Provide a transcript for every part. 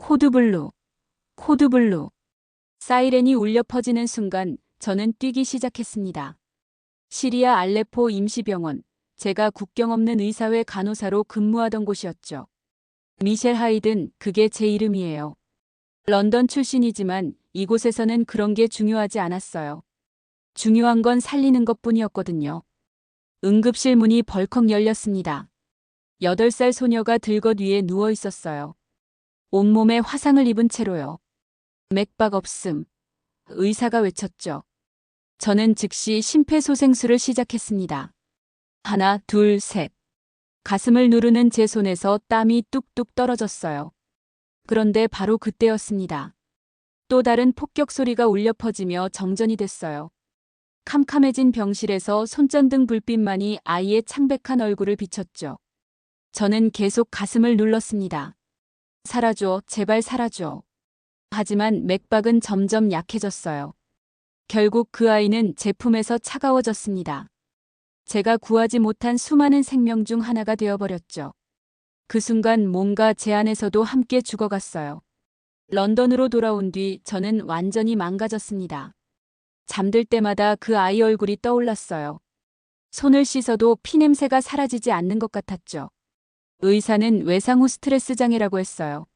코드블루, 코드블루. 사이렌이 울려 퍼지는 순간 저는 뛰기 시작했습니다. 시리아 알레포 임시병원, 제가 국경 없는 의사회 간호사로 근무하던 곳이었죠. 미셸 하이든, 그게 제 이름이에요. 런던 출신이지만 이곳에서는 그런 게 중요하지 않았어요. 중요한 건 살리는 것뿐이었거든요. 응급실 문이 벌컥 열렸습니다. 8살 소녀가 들것 위에 누워 있었어요. 온몸에 화상을 입은 채로요. 맥박 없음. 의사가 외쳤죠. 저는 즉시 심폐소생술을 시작했습니다. 하나, 둘, 셋. 가슴을 누르는 제 손에서 땀이 뚝뚝 떨어졌어요. 그런데 바로 그때였습니다. 또 다른 폭격 소리가 울려 퍼지며 정전이 됐어요. 캄캄해진 병실에서 손전등 불빛만이 아이의 창백한 얼굴을 비췄죠. 저는 계속 가슴을 눌렀습니다. 사라져, 제발 사라져. 하지만 맥박은 점점 약해졌어요. 결국 그 아이는 제 품에서 차가워졌습니다. 제가 구하지 못한 수많은 생명 중 하나가 되어버렸죠. 그 순간 뭔가 제 안에서도 함께 죽어갔어요. 런던으로 돌아온 뒤 저는 완전히 망가졌습니다. 잠들 때마다 그 아이 얼굴이 떠올랐어요. 손을 씻어도 피냄새가 사라지지 않는 것 같았죠. 의사는 외상 후 스트레스 장애라고 했어요.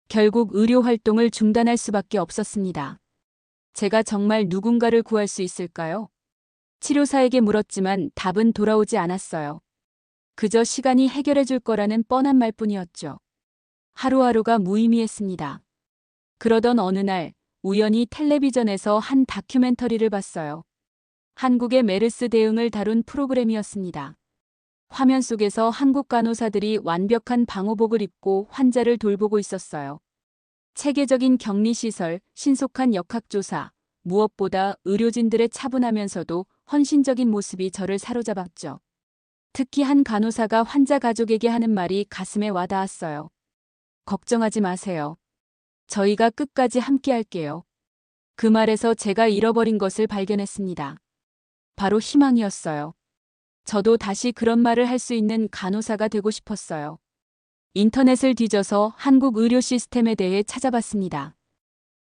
결국 의료 활동을 중단할 수밖에 없었습니다. 제가 정말 누군가를 구할 수 있을까요? 치료사에게 물었지만 답은 돌아오지 않았어요. 그저 시간이 해결해 줄 거라는 뻔한 말뿐이었죠. 하루하루가 무의미했습니다. 그러던 어느 날 우연히 텔레비전에서 한 다큐멘터리를 봤어요. 한국의 메르스 대응을 다룬 프로그램이었습니다. 화면 속에서 한국 간호사들이 완벽한 방호복을 입고 환자를 돌보고 있었어요. 체계적인 격리시설, 신속한 역학조사, 무엇보다 의료진들의 차분하면서도 헌신적인 모습이 저를 사로잡았죠. 특히 한 간호사가 환자 가족에게 하는 말이 가슴에 와닿았어요. 걱정하지 마세요. 저희가 끝까지 함께할게요. 그 말에서 제가 잃어버린 것을 발견했습니다. 바로 희망이었어요. 저도 다시 그런 말을 할 수 있는 간호사가 되고 싶었어요. 인터넷을 뒤져서 한국 의료 시스템에 대해 찾아봤습니다.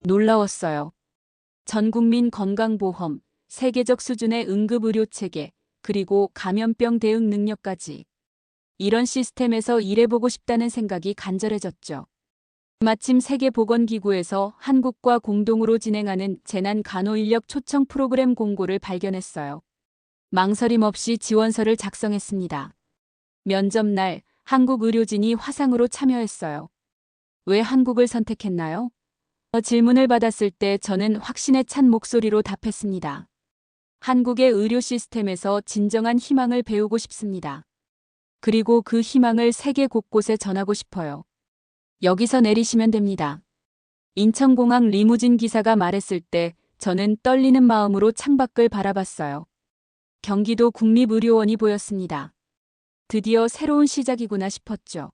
놀라웠어요. 전 국민 건강보험, 세계적 수준의 응급의료 체계, 그리고 감염병 대응 능력까지. 이런 시스템에서 일해보고 싶다는 생각이 간절해졌죠. 마침 세계보건기구에서 한국과 공동으로 진행하는 재난간호인력 초청 프로그램 공고를 발견했어요. 망설임 없이 지원서를 작성했습니다. 면접 날 한국 의료진이 화상으로 참여했어요. 왜 한국을 선택했나요? 질문을 받았을 때 저는 확신에 찬 목소리로 답했습니다. 한국의 의료 시스템에서 진정한 희망을 배우고 싶습니다. 그리고 그 희망을 세계 곳곳에 전하고 싶어요. 여기서 내리시면 됩니다. 인천공항 리무진 기사가 말했을 때 저는 떨리는 마음으로 창밖을 바라봤어요. 경기도 국립의료원이 보였습니다. 드디어 새로운 시작이구나 싶었죠.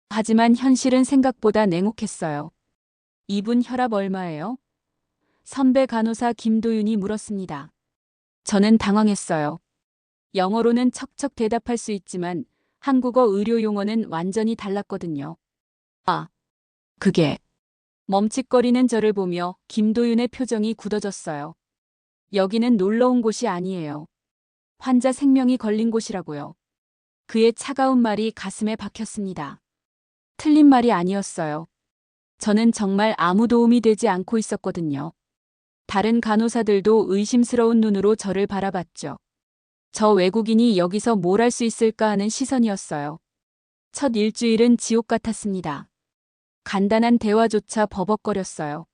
하지만 현실은 생각보다 냉혹했어요. 이분 혈압 얼마예요? 선배 간호사 김도윤이 물었습니다. 저는 당황했어요. 영어로는 척척 대답할 수 있지만 한국어 의료 용어는 완전히 달랐거든요. 아, 그게. 멈칫거리는 저를 보며 김도윤의 표정이 굳어졌어요. 여기는 놀러 온 곳이 아니에요. 환자 생명이 걸린 곳이라고요. 그의 차가운 말이 가슴에 박혔습니다. 틀린 말이 아니었어요. 저는 정말 아무 도움이 되지 않고 있었거든요. 다른 간호사들도 의심스러운 눈으로 저를 바라봤죠. 저 외국인이 여기서 뭘 할 수 있을까 하는 시선이었어요. 첫 일주일은 지옥 같았습니다. 간단한 대화조차 버벅거렸어요.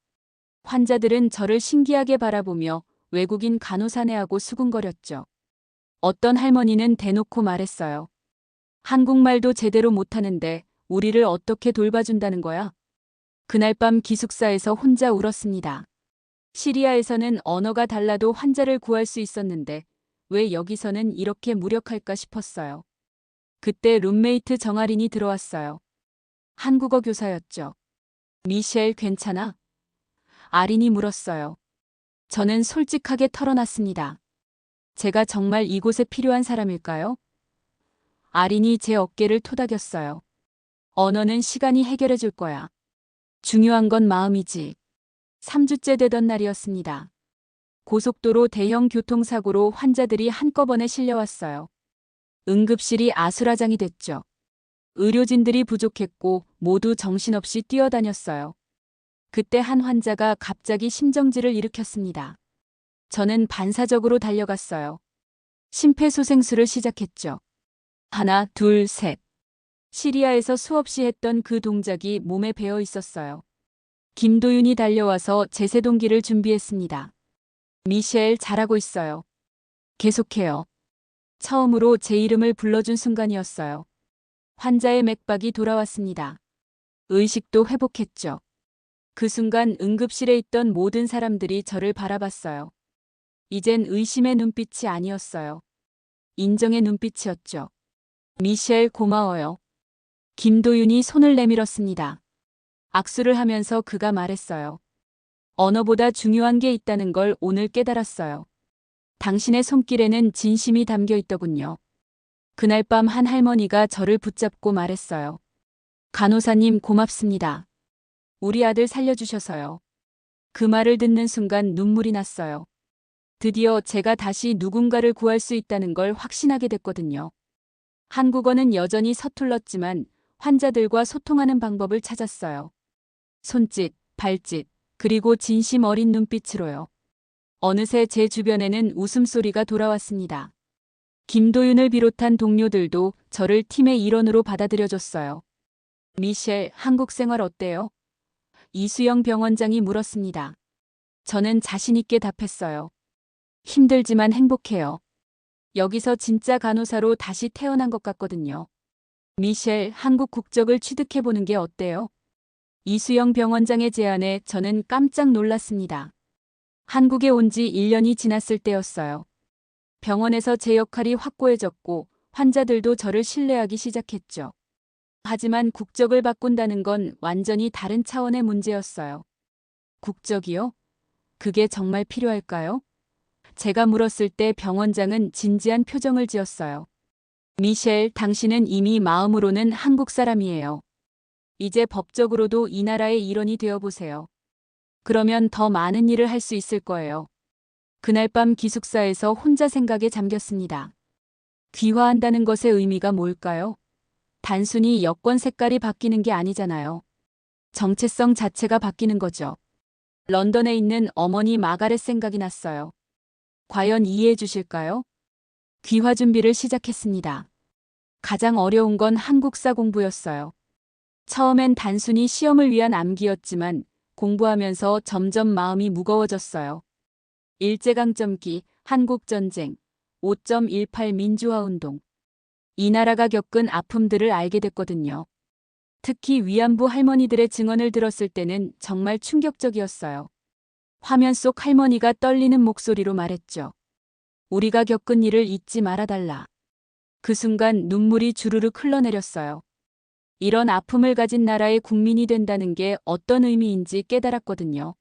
환자들은 저를 신기하게 바라보며 외국인 간호사네하고 수군거렸죠. 어떤 할머니는 대놓고 말했어요. 한국말도 제대로 못하는데 우리를 어떻게 돌봐준다는 거야? 그날 밤 기숙사에서 혼자 울었습니다. 시리아에서는 언어가 달라도 환자를 구할 수 있었는데 왜 여기서는 이렇게 무력할까 싶었어요. 그때 룸메이트 정아린이 들어왔어요. 한국어 교사였죠. 미셸 괜찮아? 아린이 물었어요. 저는 솔직하게 털어놨습니다. 제가 정말 이곳에 필요한 사람일까요? 아린이 제 어깨를 토닥였어요. 언어는 시간이 해결해 줄 거야. 중요한 건 마음이지. 3주째 되던 날이었습니다. 고속도로 대형 교통사고로 환자들이 한꺼번에 실려왔어요. 응급실이 아수라장이 됐죠. 의료진들이 부족했고 모두 정신없이 뛰어다녔어요. 그때 한 환자가 갑자기 심정지를 일으켰습니다. 저는 반사적으로 달려갔어요. 심폐소생술을 시작했죠. 하나, 둘, 셋. 시리아에서 수없이 했던 그 동작이 몸에 배어 있었어요. 김도윤이 달려와서 제세동기를 준비했습니다. 미셸, 잘하고 있어요. 계속해요. 처음으로 제 이름을 불러준 순간이었어요. 환자의 맥박이 돌아왔습니다. 의식도 회복했죠. 그 순간 응급실에 있던 모든 사람들이 저를 바라봤어요. 이젠 의심의 눈빛이 아니었어요. 인정의 눈빛이었죠. 미셸, 고마워요. 김도윤이 손을 내밀었습니다. 악수를 하면서 그가 말했어요. 언어보다 중요한 게 있다는 걸 오늘 깨달았어요. 당신의 손길에는 진심이 담겨 있더군요. 그날 밤 한 할머니가 저를 붙잡고 말했어요. 간호사님 고맙습니다. 우리 아들 살려주셔서요. 그 말을 듣는 순간 눈물이 났어요. 드디어 제가 다시 누군가를 구할 수 있다는 걸 확신하게 됐거든요. 한국어는 여전히 서툴렀지만 환자들과 소통하는 방법을 찾았어요. 손짓, 발짓, 그리고 진심 어린 눈빛으로요. 어느새 제 주변에는 웃음소리가 돌아왔습니다. 김도윤을 비롯한 동료들도 저를 팀의 일원으로 받아들여줬어요. 미셸, 한국 생활 어때요? 이수영 병원장이 물었습니다. 저는 자신 있게 답했어요. 힘들지만 행복해요. 여기서 진짜 간호사로 다시 태어난 것 같거든요. 미셸, 한국 국적을 취득해보는 게 어때요? 이수영 병원장의 제안에 저는 깜짝 놀랐습니다. 한국에 온 지 1년이 지났을 때였어요. 병원에서 제 역할이 확고해졌고 환자들도 저를 신뢰하기 시작했죠. 하지만 국적을 바꾼다는 건 완전히 다른 차원의 문제였어요. 국적이요? 그게 정말 필요할까요? 제가 물었을 때 병원장은 진지한 표정을 지었어요. 미셸, 당신은 이미 마음으로는 한국 사람이에요. 이제 법적으로도 이 나라의 일원이 되어보세요. 그러면 더 많은 일을 할 수 있을 거예요. 그날 밤 기숙사에서 혼자 생각에 잠겼습니다. 귀화한다는 것의 의미가 뭘까요? 단순히 여권 색깔이 바뀌는 게 아니잖아요. 정체성 자체가 바뀌는 거죠. 런던에 있는 어머니 마가렛 생각이 났어요. 과연 이해해 주실까요? 귀화 준비를 시작했습니다. 가장 어려운 건 한국사 공부였어요. 처음엔 단순히 시험을 위한 암기였지만 공부하면서 점점 마음이 무거워졌어요. 일제강점기, 한국전쟁, 5.18 민주화운동. 이 나라가 겪은 아픔들을 알게 됐거든요. 특히 위안부 할머니들의 증언을 들었을 때는 정말 충격적이었어요. 화면 속 할머니가 떨리는 목소리로 말했죠. 우리가 겪은 일을 잊지 말아달라. 그 순간 눈물이 주르륵 흘러내렸어요. 이런 아픔을 가진 나라의 국민이 된다는 게 어떤 의미인지 깨달았거든요.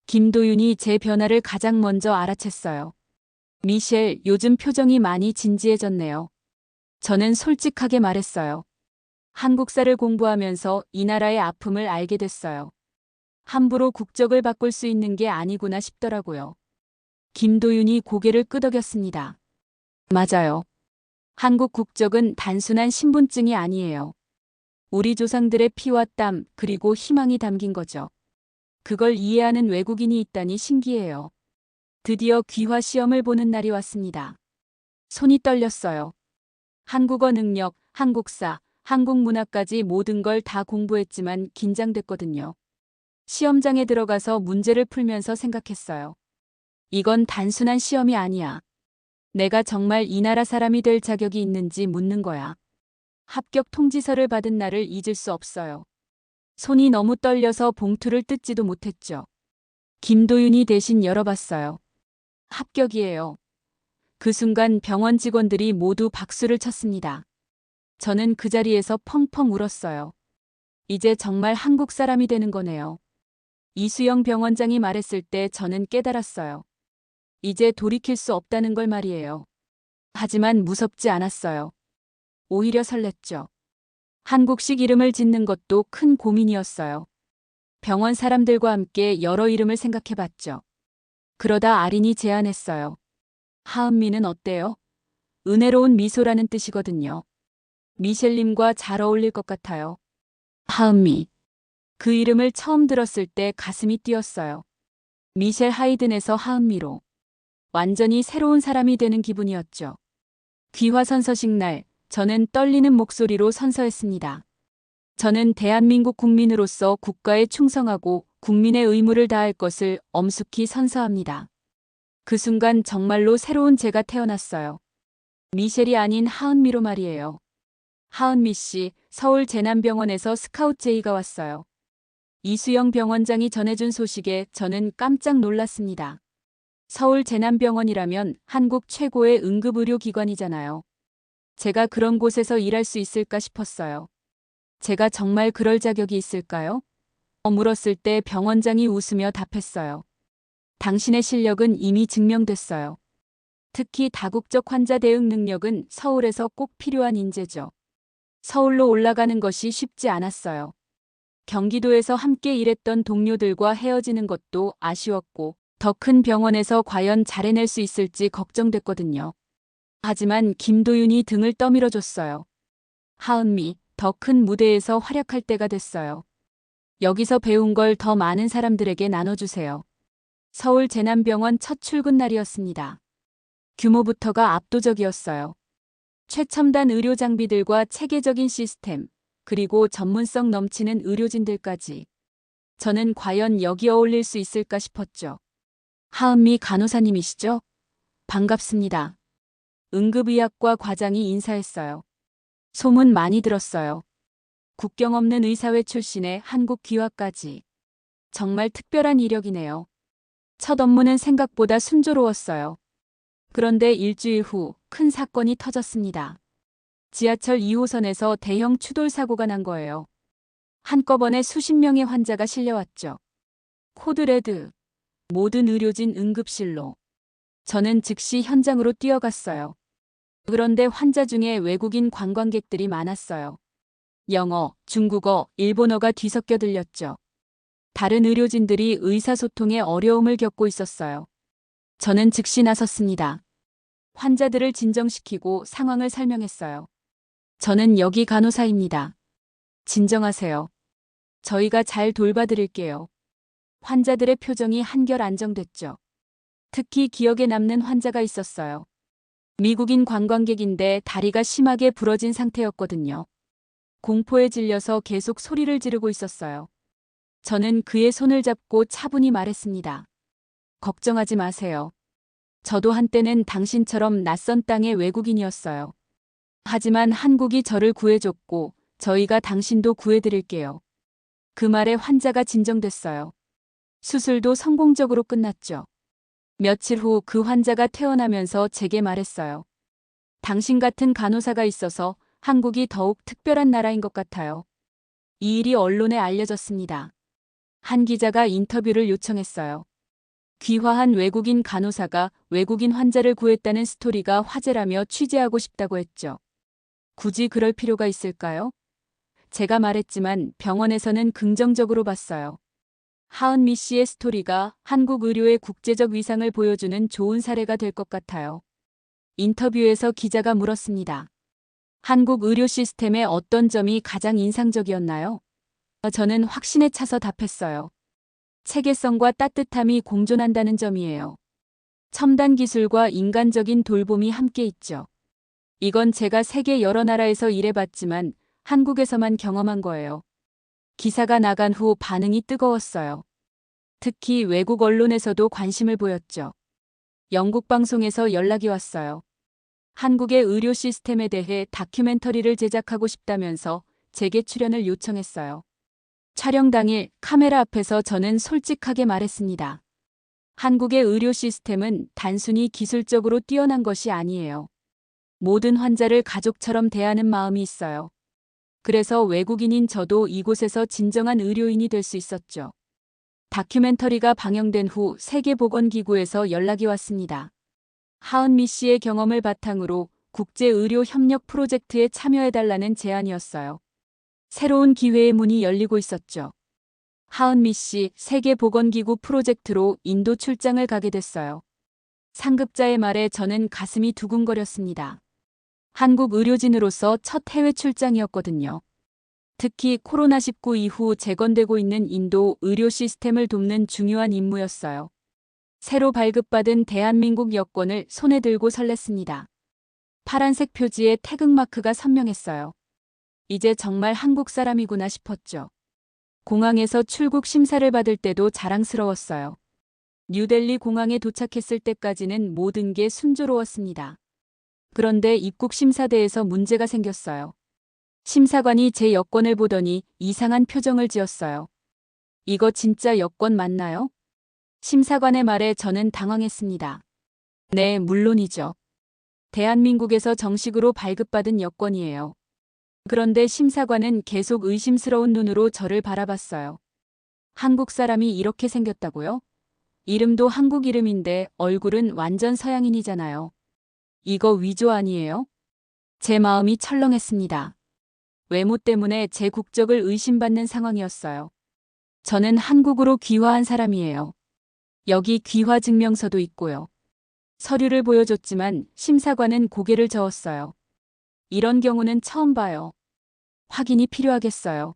김도윤이 제 변화를 가장 먼저 알아챘어요. 미셸, 요즘 표정이 많이 진지해졌네요. 저는 솔직하게 말했어요. 한국사를 공부하면서 이 나라의 아픔을 알게 됐어요. 함부로 국적을 바꿀 수 있는 게 아니구나 싶더라고요. 김도윤이 고개를 끄덕였습니다. 맞아요. 한국 국적은 단순한 신분증이 아니에요. 우리 조상들의 피와 땀 그리고 희망이 담긴 거죠. 그걸 이해하는 외국인이 있다니 신기해요. 드디어 귀화 시험을 보는 날이 왔습니다. 손이 떨렸어요. 한국어 능력, 한국사, 한국 문화까지 모든 걸 다 공부했지만 긴장됐거든요. 시험장에 들어가서 문제를 풀면서 생각했어요. 이건 단순한 시험이 아니야. 내가 정말 이 나라 사람이 될 자격이 있는지 묻는 거야. 합격 통지서를 받은 날을 잊을 수 없어요. 손이 너무 떨려서 봉투를 뜯지도 못했죠. 김도윤이 대신 열어봤어요. 합격이에요. 그 순간 병원 직원들이 모두 박수를 쳤습니다. 저는 그 자리에서 펑펑 울었어요. 이제 정말 한국 사람이 되는 거네요. 이수영 병원장이 말했을 때 저는 깨달았어요. 이제 돌이킬 수 없다는 걸 말이에요. 하지만 무섭지 않았어요. 오히려 설렜죠. 한국식 이름을 짓는 것도 큰 고민이었어요. 병원 사람들과 함께 여러 이름을 생각해봤죠. 그러다 아린이 제안했어요. 하은미는 어때요? 은혜로운 미소라는 뜻이거든요. 미셸님과 잘 어울릴 것 같아요. 하은미. 그 이름을 처음 들었을 때 가슴이 뛰었어요. 미셸 하이든에서 하은미로. 완전히 새로운 사람이 되는 기분이었죠. 귀화 선서식 날, 저는 떨리는 목소리로 선서했습니다. 저는 대한민국 국민으로서 국가에 충성하고 국민의 의무를 다할 것을 엄숙히 선서합니다. 그 순간 정말로 새로운 제가 태어났어요. 미셸이 아닌 하은미로 말이에요. 하은미 씨, 서울 재난병원에서 스카웃 제의가 왔어요. 이수영 병원장이 전해준 소식에 저는 깜짝 놀랐습니다. 서울 재난병원이라면 한국 최고의 응급의료기관이잖아요. 제가 그런 곳에서 일할 수 있을까 싶었어요. 제가 정말 그럴 자격이 있을까요? 물었을 때 병원장이 웃으며 답했어요. 당신의 실력은 이미 증명됐어요. 특히 다국적 환자 대응 능력은 서울에서 꼭 필요한 인재죠. 서울로 올라가는 것이 쉽지 않았어요. 경기도에서 함께 일했던 동료들과 헤어지는 것도 아쉬웠고 더 큰 병원에서 과연 잘해낼 수 있을지 걱정됐거든요. 하지만 김도윤이 등을 떠밀어줬어요. 하은미, 더 큰 무대에서 활약할 때가 됐어요. 여기서 배운 걸 더 많은 사람들에게 나눠주세요. 서울 재난병원 첫 출근 날이었습니다. 규모부터가 압도적이었어요. 최첨단 의료 장비들과 체계적인 시스템, 그리고 전문성 넘치는 의료진들까지. 저는 과연 여기 어울릴 수 있을까 싶었죠. 하은미 간호사님이시죠? 반갑습니다. 응급의학과 과장이 인사했어요. 소문 많이 들었어요. 국경 없는 의사회 출신의 한국 귀화까지. 정말 특별한 이력이네요. 첫 업무는 생각보다 순조로웠어요. 그런데 일주일 후 큰 사건이 터졌습니다. 지하철 2호선에서 대형 추돌 사고가 난 거예요. 한꺼번에 수십 명의 환자가 실려왔죠. 코드 레드. 모든 의료진 응급실로. 저는 즉시 현장으로 뛰어갔어요. 그런데 환자 중에 외국인 관광객들이 많았어요. 영어, 중국어, 일본어가 뒤섞여 들렸죠. 다른 의료진들이 의사소통에 어려움을 겪고 있었어요. 저는 즉시 나섰습니다. 환자들을 진정시키고 상황을 설명했어요. 저는 여기 간호사입니다. 진정하세요. 저희가 잘 돌봐드릴게요. 환자들의 표정이 한결 안정됐죠. 특히 기억에 남는 환자가 있었어요. 미국인 관광객인데 다리가 심하게 부러진 상태였거든요. 공포에 질려서 계속 소리를 지르고 있었어요. 저는 그의 손을 잡고 차분히 말했습니다. 걱정하지 마세요. 저도 한때는 당신처럼 낯선 땅의 외국인이었어요. 하지만 한국이 저를 구해줬고 저희가 당신도 구해드릴게요. 그 말에 환자가 진정됐어요. 수술도 성공적으로 끝났죠. 며칠 후 그 환자가 퇴원하면서 제게 말했어요. 당신 같은 간호사가 있어서 한국이 더욱 특별한 나라인 것 같아요. 이 일이 언론에 알려졌습니다. 한 기자가 인터뷰를 요청했어요. 귀화한 외국인 간호사가 외국인 환자를 구했다는 스토리가 화제라며 취재하고 싶다고 했죠. 굳이 그럴 필요가 있을까요? 제가 말했지만 병원에서는 긍정적으로 봤어요. 하은미 씨의 스토리가 한국 의료의 국제적 위상을 보여주는 좋은 사례가 될 것 같아요. 인터뷰에서 기자가 물었습니다. 한국 의료 시스템의 어떤 점이 가장 인상적이었나요? 저는 확신에 차서 답했어요. 체계성과 따뜻함이 공존한다는 점이에요. 첨단 기술과 인간적인 돌봄이 함께 있죠. 이건 제가 세계 여러 나라에서 일해봤지만 한국에서만 경험한 거예요. 기사가 나간 후 반응이 뜨거웠어요. 특히 외국 언론에서도 관심을 보였죠. 영국 방송에서 연락이 왔어요. 한국의 의료 시스템에 대해 다큐멘터리를 제작하고 싶다면서 제게 출연을 요청했어요. 촬영 당일 카메라 앞에서 저는 솔직하게 말했습니다. 한국의 의료 시스템은 단순히 기술적으로 뛰어난 것이 아니에요. 모든 환자를 가족처럼 대하는 마음이 있어요. 그래서 외국인인 저도 이곳에서 진정한 의료인이 될 수 있었죠. 다큐멘터리가 방영된 후 세계보건기구에서 연락이 왔습니다. 하은미 씨의 경험을 바탕으로 국제의료협력 프로젝트에 참여해달라는 제안이었어요. 새로운 기회의 문이 열리고 있었죠. 하은미 씨 세계보건기구 프로젝트로 인도 출장을 가게 됐어요. 상급자의 말에 저는 가슴이 두근거렸습니다. 한국 의료진으로서 첫 해외 출장이었거든요. 특히 코로나19 이후 재건되고 있는 인도 의료 시스템을 돕는 중요한 임무였어요. 새로 발급받은 대한민국 여권을 손에 들고 설렜습니다. 파란색 표지에 태극마크가 선명했어요. 이제 정말 한국 사람이구나 싶었죠. 공항에서 출국 심사를 받을 때도 자랑스러웠어요. 뉴델리 공항에 도착했을 때까지는 모든 게 순조로웠습니다. 그런데 입국 심사대에서 문제가 생겼어요. 심사관이 제 여권을 보더니 이상한 표정을 지었어요. 이거 진짜 여권 맞나요? 심사관의 말에 저는 당황했습니다. 네, 물론이죠. 대한민국에서 정식으로 발급받은 여권이에요. 그런데 심사관은 계속 의심스러운 눈으로 저를 바라봤어요. 한국 사람이 이렇게 생겼다고요? 이름도 한국 이름인데 얼굴은 완전 서양인이잖아요. 이거 위조 아니에요? 제 마음이 철렁했습니다. 외모 때문에 제 국적을 의심받는 상황이었어요. 저는 한국으로 귀화한 사람이에요. 여기 귀화 증명서도 있고요. 서류를 보여줬지만 심사관은 고개를 저었어요. 이런 경우는 처음 봐요. 확인이 필요하겠어요.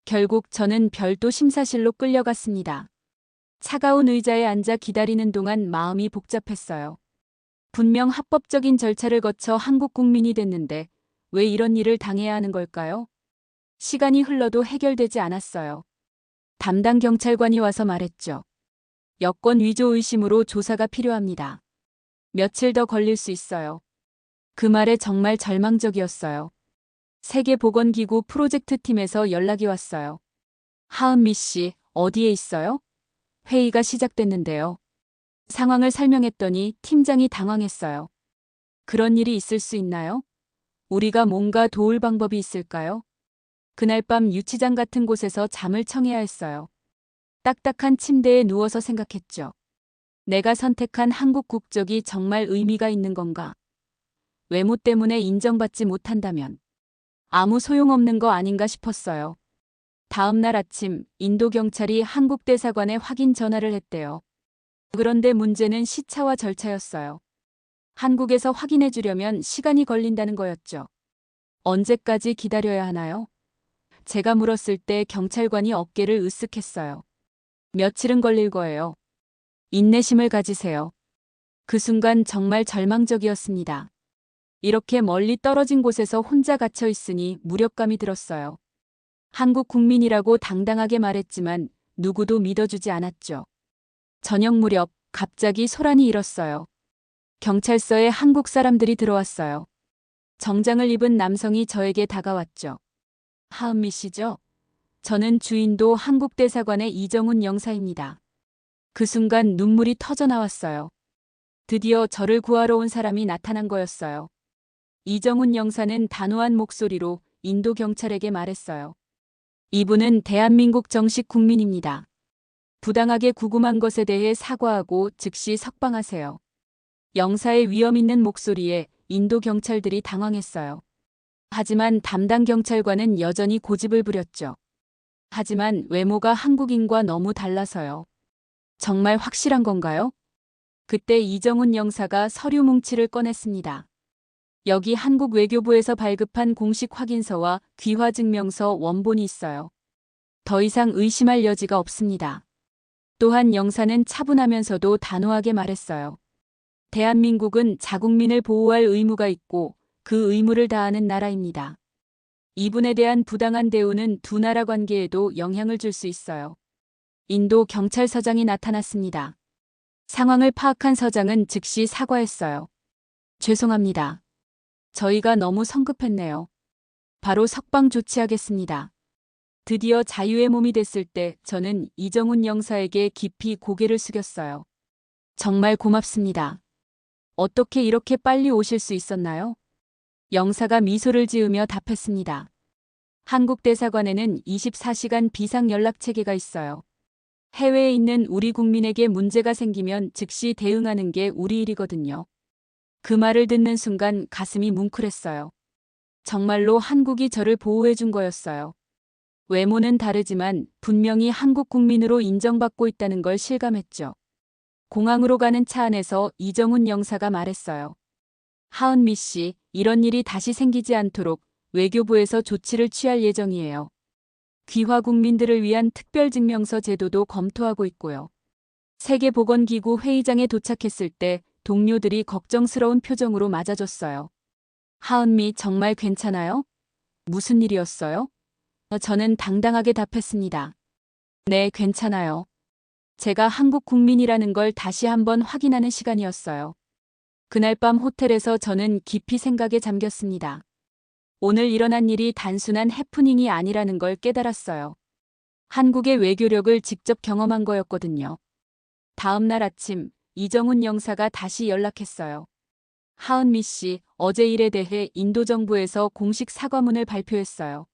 결국 저는 별도 심사실로 끌려갔습니다. 차가운 의자에 앉아 기다리는 동안 마음이 복잡했어요. 분명 합법적인 절차를 거쳐 한국 국민이 됐는데 왜 이런 일을 당해야 하는 걸까요? 시간이 흘러도 해결되지 않았어요. 담당 경찰관이 와서 말했죠. 여권 위조 의심으로 조사가 필요합니다. 며칠 더 걸릴 수 있어요. 그 말에 정말 절망적이었어요. 세계보건기구 프로젝트 팀에서 연락이 왔어요. 하은미 씨, 어디에 있어요? 회의가 시작됐는데요. 상황을 설명했더니 팀장이 당황했어요. 그런 일이 있을 수 있나요? 우리가 뭔가 도울 방법이 있을까요? 그날 밤 유치장 같은 곳에서 잠을 청해야 했어요. 딱딱한 침대에 누워서 생각했죠. 내가 선택한 한국 국적이 정말 의미가 있는 건가? 외모 때문에 인정받지 못한다면 아무 소용없는 거 아닌가 싶었어요. 다음 날 아침 인도 경찰이 한국 대사관에 확인 전화를 했대요. 그런데 문제는 시차와 절차였어요. 한국에서 확인해 주려면 시간이 걸린다는 거였죠. 언제까지 기다려야 하나요? 제가 물었을 때 경찰관이 어깨를 으쓱했어요. 며칠은 걸릴 거예요. 인내심을 가지세요. 그 순간 정말 절망적이었습니다. 이렇게 멀리 떨어진 곳에서 혼자 갇혀 있으니 무력감이 들었어요. 한국 국민이라고 당당하게 말했지만 누구도 믿어주지 않았죠. 저녁 무렵 갑자기 소란이 일었어요. 경찰서에 한국 사람들이 들어왔어요. 정장을 입은 남성이 저에게 다가왔죠. 하은미 씨죠? 저는 주인도 한국 대사관의 이정훈 영사입니다. 그 순간 눈물이 터져 나왔어요. 드디어 저를 구하러 온 사람이 나타난 거였어요. 이정훈 영사는 단호한 목소리로 인도 경찰에게 말했어요. 이분은 대한민국 정식 국민입니다. 부당하게 구금한 것에 대해 사과하고 즉시 석방하세요. 영사의 위험 있는 목소리에 인도 경찰들이 당황했어요. 하지만 담당 경찰관은 여전히 고집을 부렸죠. 하지만 외모가 한국인과 너무 달라서요. 정말 확실한 건가요? 그때 이정훈 영사가 서류 뭉치를 꺼냈습니다. 여기 한국 외교부에서 발급한 공식 확인서와 귀화증명서 원본이 있어요. 더 이상 의심할 여지가 없습니다. 또한 영사는 차분하면서도 단호하게 말했어요. 대한민국은 자국민을 보호할 의무가 있고 그 의무를 다하는 나라입니다. 이분에 대한 부당한 대우는 두 나라 관계에도 영향을 줄 수 있어요. 인도 경찰서장이 나타났습니다. 상황을 파악한 서장은 즉시 사과했어요. 죄송합니다. 저희가 너무 성급했네요. 바로 석방 조치하겠습니다. 드디어 자유의 몸이 됐을 때 저는 이정훈 영사에게 깊이 고개를 숙였어요. 정말 고맙습니다. 어떻게 이렇게 빨리 오실 수 있었나요? 영사가 미소를 지으며 답했습니다. 한국 대사관에는 24시간 비상 연락 체계가 있어요. 해외에 있는 우리 국민에게 문제가 생기면 즉시 대응하는 게 우리 일이거든요. 그 말을 듣는 순간 가슴이 뭉클했어요. 정말로 한국이 저를 보호해 준 거였어요. 외모는 다르지만 분명히 한국 국민으로 인정받고 있다는 걸 실감했죠. 공항으로 가는 차 안에서 이정훈 영사가 말했어요. 하은미 씨, 이런 일이 다시 생기지 않도록 외교부에서 조치를 취할 예정이에요. 귀화 국민들을 위한 특별증명서 제도도 검토하고 있고요. 세계보건기구 회의장에 도착했을 때 동료들이 걱정스러운 표정으로 맞아줬어요. 하은미 정말 괜찮아요? 무슨 일이었어요? 저는 당당하게 답했습니다. 네, 괜찮아요. 제가 한국 국민이라는 걸 다시 한번 확인하는 시간이었어요. 그날 밤 호텔에서 저는 깊이 생각에 잠겼습니다. 오늘 일어난 일이 단순한 해프닝이 아니라는 걸 깨달았어요. 한국의 외교력을 직접 경험한 거였거든요. 다음 날 아침, 이정훈 영사가 다시 연락했어요. 하은미 씨, 어제 일에 대해 인도 정부에서 공식 사과문을 발표했어요.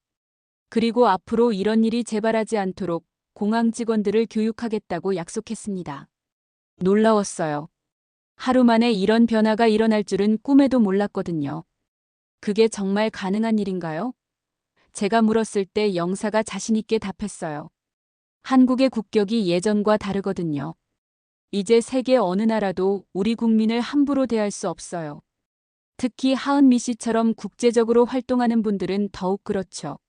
그리고 앞으로 이런 일이 재발하지 않도록 공항 직원들을 교육하겠다고 약속했습니다. 놀라웠어요. 하루 만에 이런 변화가 일어날 줄은 꿈에도 몰랐거든요. 그게 정말 가능한 일인가요? 제가 물었을 때 영사가 자신있게 답했어요. 한국의 국격이 예전과 다르거든요. 이제 세계 어느 나라도 우리 국민을 함부로 대할 수 없어요. 특히 하은미 씨처럼 국제적으로 활동하는 분들은 더욱 그렇죠.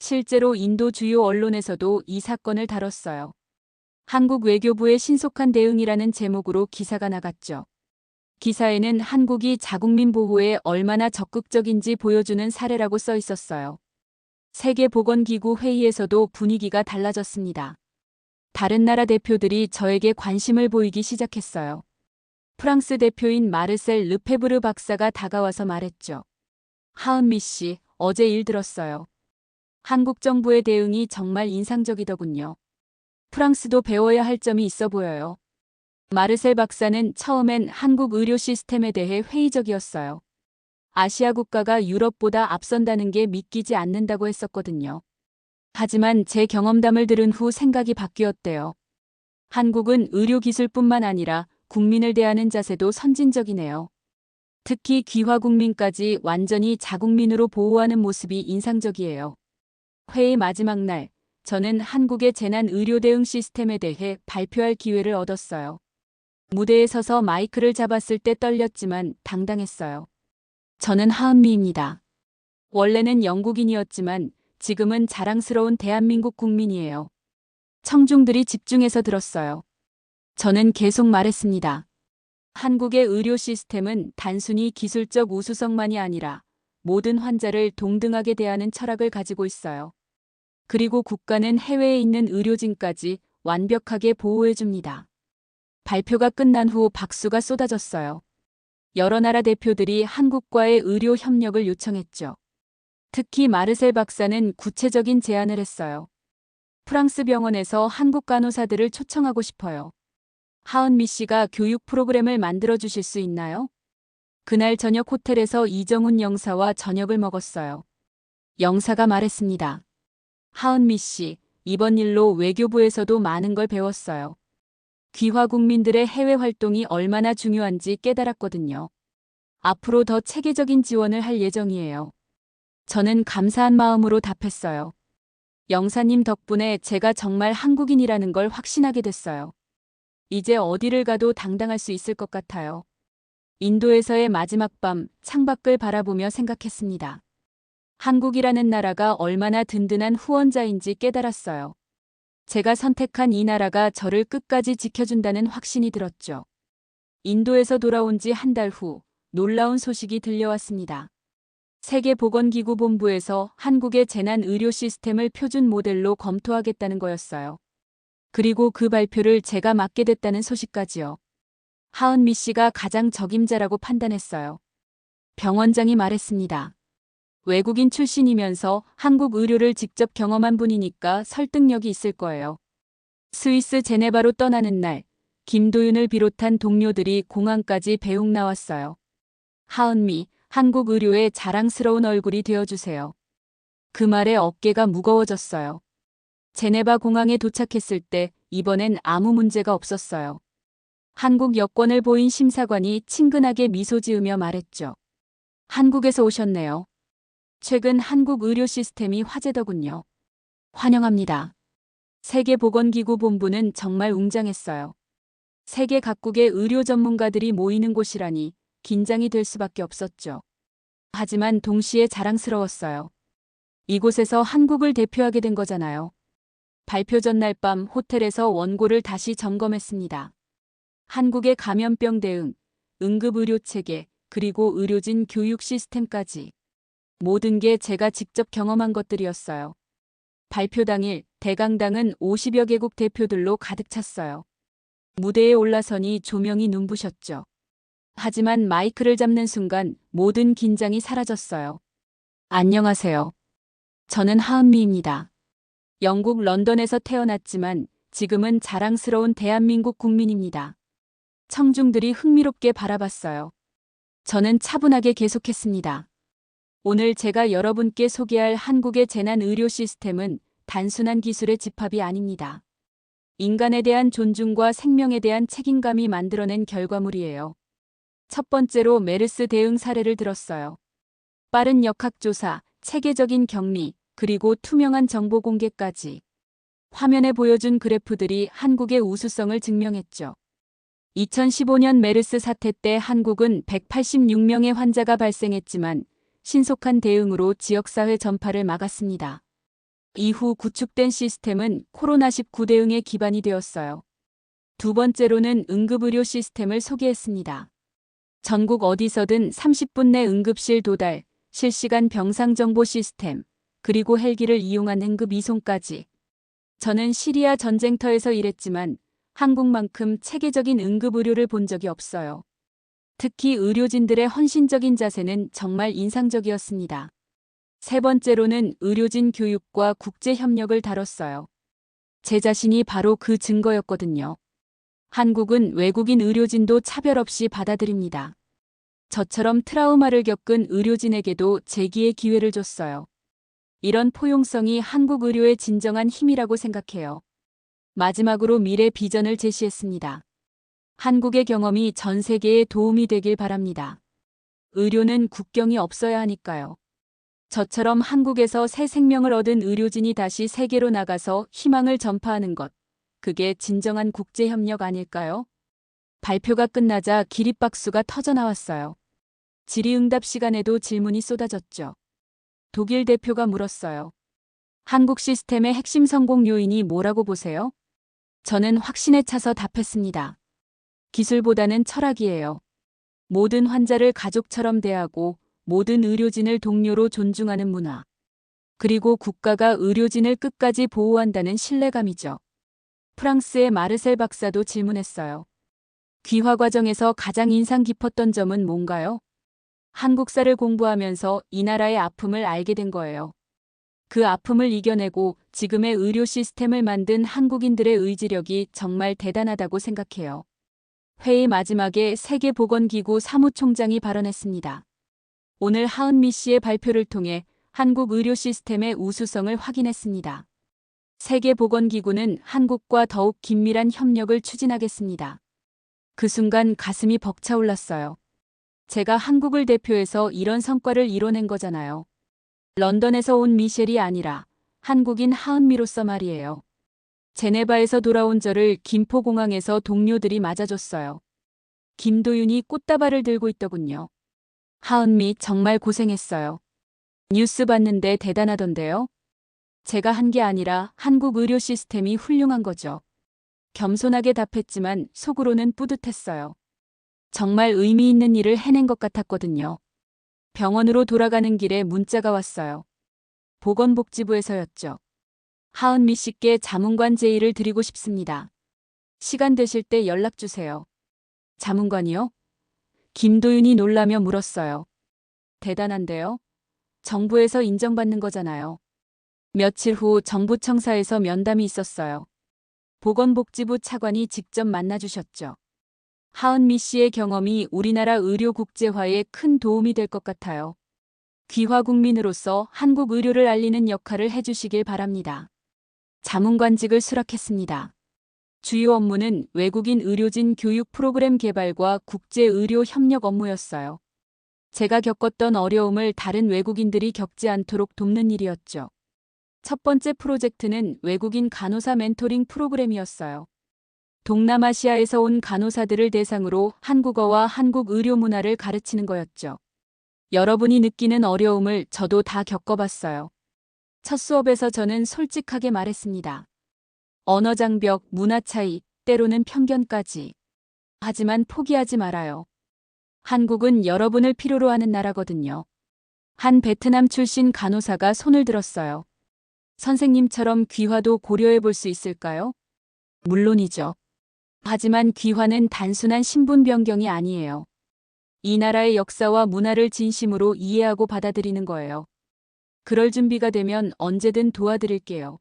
실제로 인도 주요 언론에서도 이 사건을 다뤘어요. 한국 외교부의 신속한 대응이라는 제목으로 기사가 나갔죠. 기사에는 한국이 자국민 보호에 얼마나 적극적인지 보여주는 사례라고 써 있었어요. 세계보건기구 회의에서도 분위기가 달라졌습니다. 다른 나라 대표들이 저에게 관심을 보이기 시작했어요. 프랑스 대표인 마르셀 르페브르 박사가 다가와서 말했죠. 하은미 씨, 어제 일 들었어요. 한국 정부의 대응이 정말 인상적이더군요. 프랑스도 배워야 할 점이 있어 보여요. 마르셀 박사는 처음엔 한국 의료 시스템에 대해 회의적이었어요. 아시아 국가가 유럽보다 앞선다는 게 믿기지 않는다고 했었거든요. 하지만 제 경험담을 들은 후 생각이 바뀌었대요. 한국은 의료기술뿐만 아니라 국민을 대하는 자세도 선진적이네요. 특히 귀화 국민까지 완전히 자국민으로 보호하는 모습이 인상적이에요. 회의 마지막 날, 저는 한국의 재난 의료 대응 시스템에 대해 발표할 기회를 얻었어요. 무대에 서서 마이크를 잡았을 때 떨렸지만 당당했어요. 저는 하은미입니다. 원래는 영국인이었지만 지금은 자랑스러운 대한민국 국민이에요. 청중들이 집중해서 들었어요. 저는 계속 말했습니다. 한국의 의료 시스템은 단순히 기술적 우수성만이 아니라 모든 환자를 동등하게 대하는 철학을 가지고 있어요. 그리고 국가는 해외에 있는 의료진까지 완벽하게 보호해줍니다. 발표가 끝난 후 박수가 쏟아졌어요. 여러 나라 대표들이 한국과의 의료 협력을 요청했죠. 특히 마르셀 박사는 구체적인 제안을 했어요. 프랑스 병원에서 한국 간호사들을 초청하고 싶어요. 하은미 씨가 교육 프로그램을 만들어 주실 수 있나요? 그날 저녁 호텔에서 이정훈 영사와 저녁을 먹었어요. 영사가 말했습니다. 하은미 씨, 이번 일로 외교부에서도 많은 걸 배웠어요. 귀화 국민들의 해외 활동이 얼마나 중요한지 깨달았거든요. 앞으로 더 체계적인 지원을 할 예정이에요. 저는 감사한 마음으로 답했어요. 영사님 덕분에 제가 정말 한국인이라는 걸 확신하게 됐어요. 이제 어디를 가도 당당할 수 있을 것 같아요. 인도에서의 마지막 밤, 창밖을 바라보며 생각했습니다. 한국이라는 나라가 얼마나 든든한 후원자인지 깨달았어요. 제가 선택한 이 나라가 저를 끝까지 지켜준다는 확신이 들었죠. 인도에서 돌아온 지 한 달 후 놀라운 소식이 들려왔습니다. 세계보건기구 본부에서 한국의 재난 의료 시스템을 표준 모델로 검토하겠다는 거였어요. 그리고 그 발표를 제가 맡게 됐다는 소식까지요. 하은미 씨가 가장 적임자라고 판단했어요. 병원장이 말했습니다. 외국인 출신이면서 한국 의료를 직접 경험한 분이니까 설득력이 있을 거예요. 스위스 제네바로 떠나는 날, 김도윤을 비롯한 동료들이 공항까지 배웅 나왔어요. 하은미, 한국 의료의 자랑스러운 얼굴이 되어주세요. 그 말에 어깨가 무거워졌어요. 제네바 공항에 도착했을 때 이번엔 아무 문제가 없었어요. 한국 여권을 보인 심사관이 친근하게 미소 지으며 말했죠. 한국에서 오셨네요. 최근 한국 의료 시스템이 화제더군요. 환영합니다. 세계보건기구 본부는 정말 웅장했어요. 세계 각국의 의료 전문가들이 모이는 곳이라니 긴장이 될 수밖에 없었죠. 하지만 동시에 자랑스러웠어요. 이곳에서 한국을 대표하게 된 거잖아요. 발표 전날 밤 호텔에서 원고를 다시 점검했습니다. 한국의 감염병 대응, 응급의료 체계, 그리고 의료진 교육 시스템까지. 모든 게 제가 직접 경험한 것들이었어요. 발표 당일 대강당은 50여 개국 대표들로 가득 찼어요. 무대에 올라서니 조명이 눈부셨죠. 하지만 마이크를 잡는 순간 모든 긴장이 사라졌어요. 안녕하세요. 저는 하은미입니다. 영국 런던에서 태어났지만 지금은 자랑스러운 대한민국 국민입니다. 청중들이 흥미롭게 바라봤어요. 저는 차분하게 계속했습니다. 오늘 제가 여러분께 소개할 한국의 재난의료 시스템은 단순한 기술의 집합이 아닙니다. 인간에 대한 존중과 생명에 대한 책임감이 만들어낸 결과물이에요. 첫 번째로 메르스 대응 사례를 들었어요. 빠른 역학조사, 체계적인 격리, 그리고 투명한 정보 공개까지. 화면에 보여준 그래프들이 한국의 우수성을 증명했죠. 2015년 메르스 사태 때 한국은 186명의 환자가 발생했지만 신속한 대응으로 지역사회 전파를 막았습니다. 이후 구축된 시스템은 코로나19 대응의 기반이 되었어요. 두 번째로는 응급의료 시스템을 소개했습니다. 전국 어디서든 30분 내 응급실 도달, 실시간 병상정보 시스템, 그리고 헬기를 이용한 응급 이송까지. 저는 시리아 전쟁터에서 일했지만 한국만큼 체계적인 응급의료를 본 적이 없어요. 특히 의료진들의 헌신적인 자세는 정말 인상적이었습니다. 세 번째로는 의료진 교육과 국제 협력을 다뤘어요. 제 자신이 바로 그 증거였거든요. 한국은 외국인 의료진도 차별 없이 받아들입니다. 저처럼 트라우마를 겪은 의료진에게도 재기의 기회를 줬어요. 이런 포용성이 한국 의료의 진정한 힘이라고 생각해요. 마지막으로 미래 비전을 제시했습니다. 한국의 경험이 전 세계에 도움이 되길 바랍니다. 의료는 국경이 없어야 하니까요. 저처럼 한국에서 새 생명을 얻은 의료진이 다시 세계로 나가서 희망을 전파하는 것. 그게 진정한 국제협력 아닐까요? 발표가 끝나자 기립박수가 터져나왔어요. 질의응답 시간에도 질문이 쏟아졌죠. 독일 대표가 물었어요. 한국 시스템의 핵심 성공 요인이 뭐라고 보세요? 저는 확신에 차서 답했습니다. 기술보다는 철학이에요. 모든 환자를 가족처럼 대하고 모든 의료진을 동료로 존중하는 문화. 그리고 국가가 의료진을 끝까지 보호한다는 신뢰감이죠. 프랑스의 마르셀 박사도 질문했어요. 귀화 과정에서 가장 인상 깊었던 점은 뭔가요? 한국사를 공부하면서 이 나라의 아픔을 알게 된 거예요. 그 아픔을 이겨내고 지금의 의료 시스템을 만든 한국인들의 의지력이 정말 대단하다고 생각해요. 회의 마지막에 세계보건기구 사무총장이 발언했습니다. 오늘 하은미 씨의 발표를 통해 한국 의료 시스템의 우수성을 확인했습니다. 세계보건기구는 한국과 더욱 긴밀한 협력을 추진하겠습니다. 그 순간 가슴이 벅차올랐어요. 제가 한국을 대표해서 이런 성과를 이뤄낸 거잖아요. 런던에서 온 미셸이 아니라 한국인 하은미로서 말이에요. 제네바에서 돌아온 저를 김포공항에서 동료들이 맞아줬어요. 김도윤이 꽃다발을 들고 있더군요. 하은미 정말 고생했어요. 뉴스 봤는데 대단하던데요. 제가 한 게 아니라 한국 의료 시스템이 훌륭한 거죠. 겸손하게 답했지만 속으로는 뿌듯했어요. 정말 의미 있는 일을 해낸 것 같았거든요. 병원으로 돌아가는 길에 문자가 왔어요. 보건복지부에서였죠. 하은미 씨께 자문관 제의를 드리고 싶습니다. 시간 되실 때 연락 주세요. 자문관이요? 김도윤이 놀라며 물었어요. 대단한데요? 정부에서 인정받는 거잖아요. 며칠 후 정부청사에서 면담이 있었어요. 보건복지부 차관이 직접 만나주셨죠. 하은미 씨의 경험이 우리나라 의료 국제화에 큰 도움이 될 것 같아요. 귀화 국민으로서 한국 의료를 알리는 역할을 해주시길 바랍니다. 자문관직을 수락했습니다. 주요 업무는 외국인 의료진 교육 프로그램 개발과 국제 의료 협력 업무였어요. 제가 겪었던 어려움을 다른 외국인들이 겪지 않도록 돕는 일이었죠. 첫 번째 프로젝트는 외국인 간호사 멘토링 프로그램이었어요. 동남아시아에서 온 간호사들을 대상으로 한국어와 한국 의료 문화를 가르치는 거였죠. 여러분이 느끼는 어려움을 저도 다 겪어봤어요. 첫 수업에서 저는 솔직하게 말했습니다. 언어 장벽, 문화 차이, 때로는 편견까지. 하지만 포기하지 말아요. 한국은 여러분을 필요로 하는 나라거든요. 한 베트남 출신 간호사가 손을 들었어요. 선생님처럼 귀화도 고려해 볼 수 있을까요? 물론이죠. 하지만 귀화는 단순한 신분 변경이 아니에요. 이 나라의 역사와 문화를 진심으로 이해하고 받아들이는 거예요. 그럴 준비가 되면 언제든 도와드릴게요.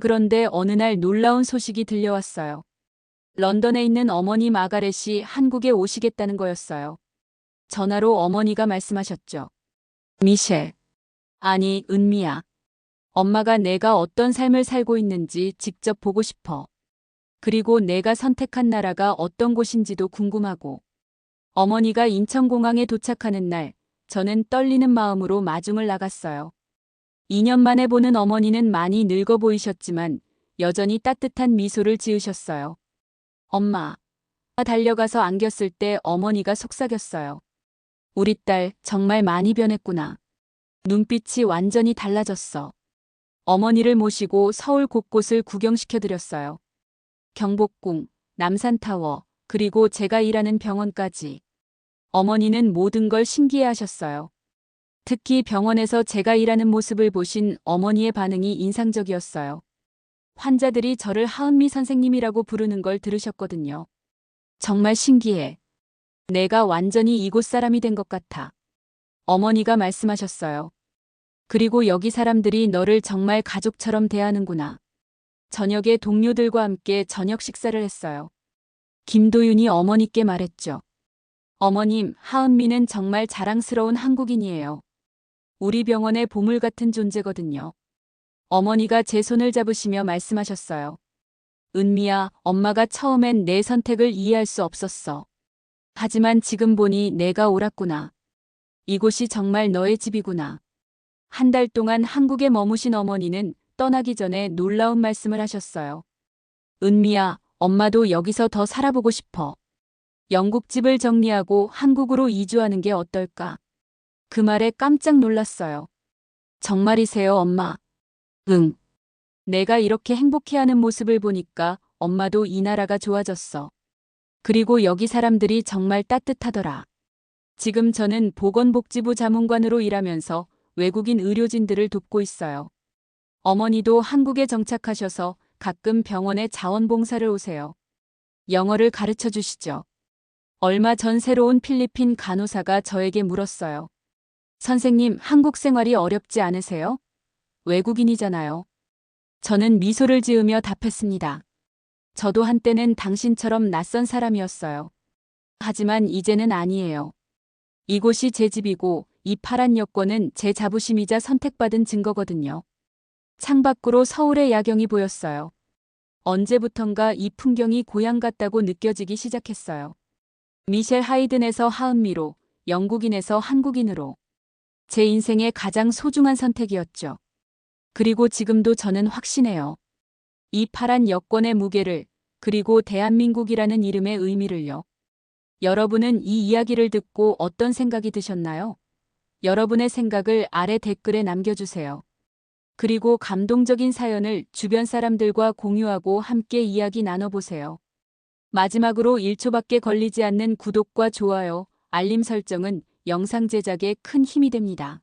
그런데 어느 날 놀라운 소식이 들려왔어요. 런던에 있는 어머니 마가렛이 한국에 오시겠다는 거였어요. 전화로 어머니가 말씀하셨죠. 미셸. 아니, 은미야. 엄마가 내가 어떤 삶을 살고 있는지 직접 보고 싶어. 그리고 내가 선택한 나라가 어떤 곳인지도 궁금하고. 어머니가 인천공항에 도착하는 날, 저는 떨리는 마음으로 마중을 나갔어요. 2년 만에 보는 어머니는 많이 늙어 보이셨지만 여전히 따뜻한 미소를 지으셨어요. 엄마. 달려가서 안겼을 때 어머니가 속삭였어요. 우리 딸 정말 많이 변했구나. 눈빛이 완전히 달라졌어. 어머니를 모시고 서울 곳곳을 구경시켜드렸어요. 경복궁, 남산타워, 그리고 제가 일하는 병원까지. 어머니는 모든 걸 신기해하셨어요. 특히 병원에서 제가 일하는 모습을 보신 어머니의 반응이 인상적이었어요. 환자들이 저를 하은미 선생님이라고 부르는 걸 들으셨거든요. 정말 신기해. 내가 완전히 이곳 사람이 된 것 같아. 어머니가 말씀하셨어요. 그리고 여기 사람들이 너를 정말 가족처럼 대하는구나. 저녁에 동료들과 함께 저녁 식사를 했어요. 김도윤이 어머니께 말했죠. 어머님, 하은미는 정말 자랑스러운 한국인이에요. 우리 병원의 보물 같은 존재거든요. 어머니가 제 손을 잡으시며 말씀하셨어요. 은미야, 엄마가 처음엔 내 선택을 이해할 수 없었어. 하지만 지금 보니 내가 옳았구나. 이곳이 정말 너의 집이구나. 한 달 동안 한국에 머무신 어머니는 떠나기 전에 놀라운 말씀을 하셨어요. 은미야, 엄마도 여기서 더 살아보고 싶어. 영국 집을 정리하고 한국으로 이주하는 게 어떨까? 그 말에 깜짝 놀랐어요. 정말이세요, 엄마? 응. 내가 이렇게 행복해하는 모습을 보니까 엄마도 이 나라가 좋아졌어. 그리고 여기 사람들이 정말 따뜻하더라. 지금 저는 보건복지부 자문관으로 일하면서 외국인 의료진들을 돕고 있어요. 어머니도 한국에 정착하셔서 가끔 병원에 자원봉사를 오세요. 영어를 가르쳐 주시죠. 얼마 전 새로운 필리핀 간호사가 저에게 물었어요. 선생님, 한국 생활이 어렵지 않으세요? 외국인이잖아요. 저는 미소를 지으며 답했습니다. 저도 한때는 당신처럼 낯선 사람이었어요. 하지만 이제는 아니에요. 이곳이 제 집이고 이 파란 여권은 제 자부심이자 선택받은 증거거든요. 창밖으로 서울의 야경이 보였어요. 언제부턴가 이 풍경이 고향 같다고 느껴지기 시작했어요. 미셸 하이든에서 하은미로, 영국인에서 한국인으로. 제 인생의 가장 소중한 선택이었죠. 그리고 지금도 저는 확신해요. 이 파란 여권의 무게를, 그리고 대한민국이라는 이름의 의미를요. 여러분은 이 이야기를 듣고 어떤 생각이 드셨나요? 여러분의 생각을 아래 댓글에 남겨주세요. 그리고 감동적인 사연을 주변 사람들과 공유하고 함께 이야기 나눠보세요. 마지막으로 1초밖에 걸리지 않는 구독과 좋아요, 알림 설정은 영상 제작에 큰 힘이 됩니다.